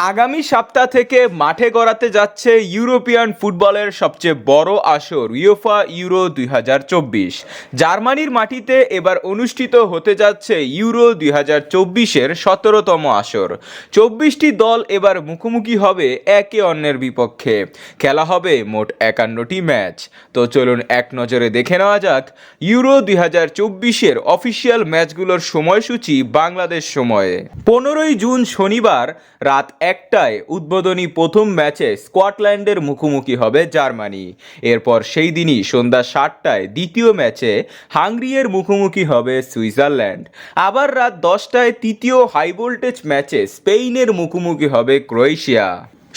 আগামী সপ্তাহ থেকে মাঠে গড়াতে যাচ্ছে ইউরোপিয়ান ফুটবলের সবচেয়ে বড় আসর ইউফা ইউরো 2024। জার্মানির মাটিতে এবার অনুষ্ঠিত হতে যাচ্ছে ইউরো 2024-এর 17তম আসর। 24টি দল এবার মুখোমুখি হবে একে অন্যের বিপক্ষে। খেলা হবে মোট 51টি ম্যাচ। তো চলুন এক নজরে দেখে নেওয়া যাক ইউরো 2024-এর অফিসিয়াল ম্যাচগুলোর সময়সূচি বাংলাদেশ সময়ে। 15ই জুন শনিবার রাত 1টায় উদ্বোধনী প্রথম ম্যাচে স্কটল্যান্ডের মুখোমুখি হবে জার্মানি। এরপর সেই দিনই সন্ধ্যা 7টায় দ্বিতীয় ম্যাচে হাঙ্গেরির মুখোমুখি হবে সুইজারল্যান্ড। আবার রাত 10টায় তৃতীয় হাই ভোল্টেজ ম্যাচে স্পেনের মুখোমুখি হবে ক্রোয়েশিয়া।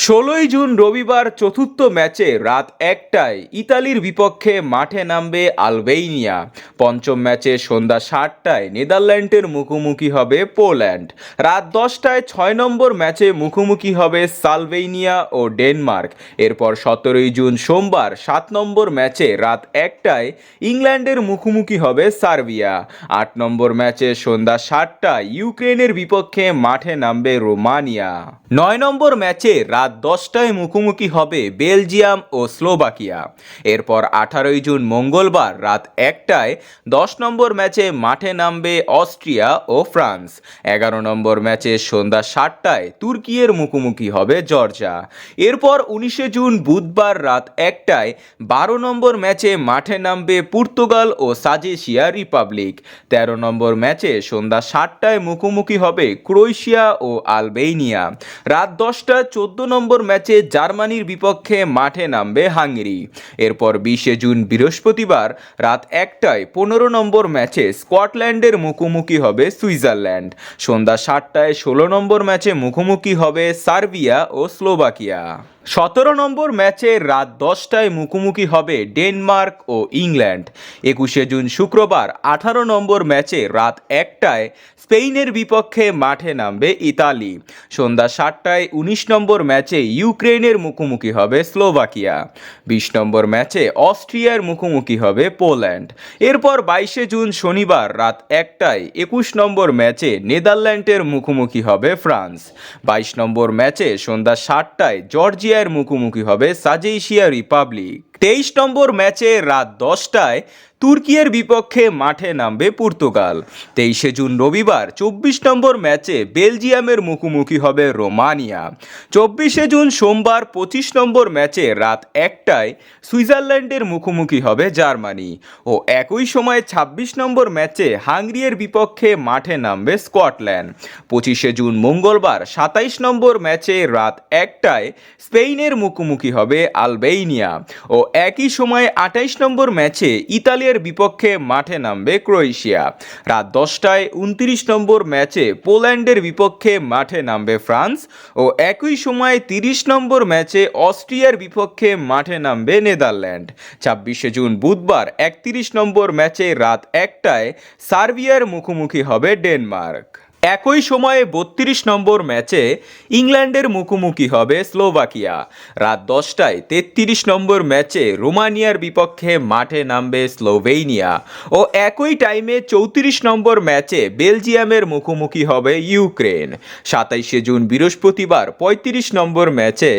16ই জুন রবিবার চতুর্থ ম্যাচে রাত 1টায় ইতালির বিপক্ষে মাঠে নামবে আলবেনিয়া। পঞ্চম ম্যাচে সন্ধ্যা 7টায় নেদারল্যান্ডের মুখোমুখি হবে পোল্যান্ড। রাত 10টায় 6 নম্বর ম্যাচে মুখোমুখি হবে সালভেনিয়া ও ডেনমার্ক। এরপর 17ই জুন সোমবার 7 নম্বর ম্যাচে রাত 1টায় ইংল্যান্ডের মুখোমুখি হবে সার্বিয়া। 8 নম্বর ম্যাচে সন্ধ্যা 7টায় ইউক্রেনের বিপক্ষে মাঠে নামবে রোমানিয়া। 9 নম্বর ম্যাচে রাত 10টায় মুখোমুখি হবে বেলজিয়াম ও স্লোভাকিয়া। এরপর 18ই জুন মঙ্গলবার রাত 1টায় 10 নম্বর ম্যাচে মাঠে নামবে অস্ট্রিয়া ও ফ্রান্স। 11 নম্বর ম্যাচে সন্ধ্যা 7টায় তুর্কির মুখোমুখি হবে জর্জিয়া। এরপর 19শে জুন বুধবার রাত 1টায় 12 নম্বর ম্যাচে মাঠে নামবে পর্তুগাল ও সাজেশিয়া রিপাবলিক। 13 নম্বর ম্যাচে সন্ধ্যা 7টায় মুখোমুখি হবে ক্রোয়েশিয়া ও আলবেনিয়া। রাত 10টা 14 নম্বর ম্যাচে জার্মানির বিপক্ষে মাঠে নামবে হাঙ্গেরি। এরপর 20শে জুন বৃহস্পতিবার রাত 1টায় 15 নম্বর ম্যাচে স্কটল্যান্ডের মুখোমুখি হবে সুইজারল্যান্ড। সন্ধ্যা 7টায় 16 নম্বর ম্যাচে মুখোমুখি হবে সার্বিয়া ও স্লোভাকিয়া। 17 নম্বর ম্যাচে রাত 10টায় মুখোমুখি হবে ডেনমার্ক ও ইংল্যান্ড। 21শে জুন শুক্রবার 18 নম্বর ম্যাচে রাত 1টায় স্পেনের বিপক্ষে মাঠে নামবে ইতালি। সন্ধ্যা 7টায় 19 নম্বর ম্যাচে ইউক্রেনের মুখোমুখি হবে স্লোভাকিয়া। 20 নম্বর ম্যাচে অস্ট্রিয়ার মুখোমুখি হবে পোল্যান্ড। এরপর 22শে জুন শনিবার রাত 1টায় 21 নম্বর ম্যাচে নেদারল্যান্ডের মুখোমুখি হবে ফ্রান্স। 22 নম্বর ম্যাচে সন্ধ্যা 7টায় জর্জিয়ার মুখোমুখি হবে সাজেশিয়া রিপাবলিক। 23 নম্বর ম্যাচে রাত 10টায় তুর্কির বিপক্ষে মাঠে নামবে পর্তুগাল। 23শে জুন রবিবার 24 নম্বর ম্যাচে বেলজিয়ামের মুখোমুখি হবে রোমানিয়া। 24শে জুন সোমবার 25 নম্বর ম্যাচে রাত 1টায় সুইজারল্যান্ডের মুখোমুখি হবে জার্মানি। ও একই সময়ে 26 নম্বর ম্যাচে হাঙ্গেরির বিপক্ষে মাঠে নামবে স্কটল্যান্ড। 25শে জুন মঙ্গলবার 27 নম্বর ম্যাচে রাত 1টায় স্পেনের মুখোমুখি হবে আলবেনিয়া। ও একই সময়ে 28 নম্বর ম্যাচে ইতালির বিপক্ষে মাঠে নামবে ক্রোয়েশিয়া। রাত 10টায় 29 নম্বর ম্যাচে পোল্যান্ডের বিপক্ষে মাঠে নামবে ফ্রান্স। ও একই সময়ে 30 নম্বর ম্যাচে অস্ট্রিয়ার বিপক্ষে মাঠে নামবে নেদারল্যান্ড। 26শে জুন বুধবার 31 নম্বর ম্যাচে রাত 1টায় সার্বিয়ার মুখোমুখি হবে ডেনমার্ক। একই সময়ে 32 নম্বর ম্যাচে ইংল্যান্ডের মুখোমুখি হবে স্লোভাকিয়া। রাত 10টায় 33 নম্বর ম্যাচে রোমানিয়ার বিপক্ষে মাঠে নামবে স্লোভেনিয়া। ও একই টাইমে 34 নম্বর ম্যাচে বেলজিয়ামের মুখোমুখি হবে ইউক্রেন। 27শে জুন বৃহস্পতিবার 35 নম্বর ম্যাচে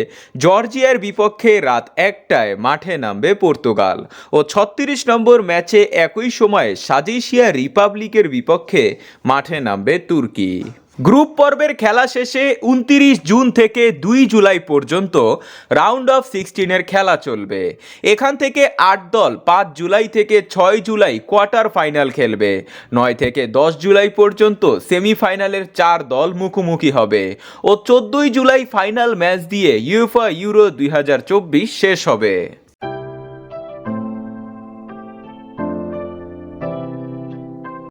জর্জিয়ার বিপক্ষে রাত 1টায় মাঠে নামবে পর্তুগাল। ও 36 নম্বর ম্যাচে একই সময়ে সাজেশিয়া রিপাবলিকের বিপক্ষে মাঠে নামবে তুর্কি। গ্রুপ পর্বের খেলা শেষে 29 জুন থেকে 2 জুলাই পর্যন্ত রাউন্ড অফ 16-এর খেলা চলবে। এখান থেকে 8 দল 5 জুলাই থেকে 6 জুলাই কোয়ার্টার ফাইনাল খেলবে। 9 থেকে 10 জুলাই পর্যন্ত সেমিফাইনালের 4 দল মুখোমুখি হবে। ও 14 জুলাই ফাইনাল ম্যাচ দিয়ে ইউফা ইউরো 2024 শেষ হবে।